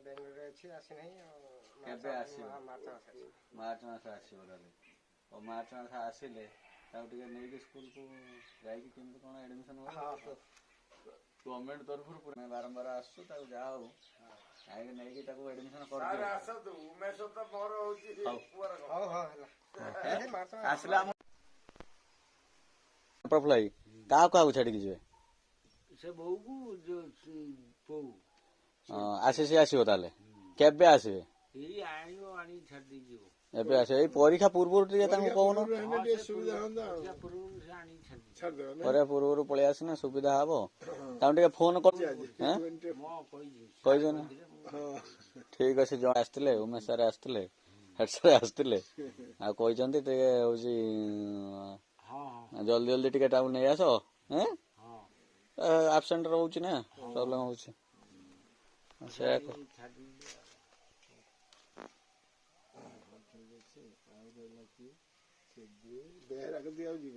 ବେଙ୍ଗଲୋରରେ ଅଛି ଆସିନାହିଁ କେବେ ଆସିବ? ମାର୍ଚ୍ଚ ମାସ ଆସିବ ତାହେଲେ। ଆଉ ମାର୍ଚ୍ଚ ମାସ ଆସିଲେ ତାକୁ ଟିକେ ନେଇକି ସ୍କୁଲକୁ ଯାଇକି କେମିତି କ'ଣ ଆଡମିସନ ହବ? ଗଭର୍ଣ୍ଣମେଣ୍ଟ ତରଫରୁ ପୁରା ବାରମ୍ବାର ଆସୁଛୁ ତାକୁ ଯାହା ହଉ କାହିଁକି ନେଇକି ତାକୁ ଆଡମିସନ କରିଦିଅ। ଆସିଲେ ଆମ କାହାକୁ କାହାକୁ ଛାଡିକି ଯିବେ? ସେ ବୋଉକୁ ବୋଉ ଆସିସି ଆସିବ ତାହେଲେ। କେବେ ଆସିବେ? ଏଇ ଆଣିବ ଆଣିକି ଛାଡ଼ି ଦେଇଯିବ। ଏବେ ଆସିବ। ଏଇ ପରୀକ୍ଷା ପୂର୍ବରୁ ଟିକେ ତାଙ୍କୁ କହୁନ। ପରୀକ୍ଷା ପୂର୍ବରୁ ପଳେଇ ଆସିନେ ସୁବିଧା ହବ। ତାଙ୍କୁ ଟିକେ ଫୋନ କରୁଛି କହିଛ ନା? ଠିକ ଅଛି। ଜଣେ ଆସିଥିଲେ ଉମେଶ ସାର୍ ଆସିଥିଲେ, ହେଡ୍ ସାର୍ ଆସିଥିଲେ ଆଉ କହିଛନ୍ତି ଟିକେ ହଉଛି ଜଲ୍ଦି ଜଲ୍ଦି ଟିକେ ତାକୁ ନେଇ ଆସ। ଆବସେଣ୍ଟ ରହୁଛି ନା ପ୍ରୋବ୍ଲେମ ହଉଛି। ବେହେରା ଦିଆଯାଉଛି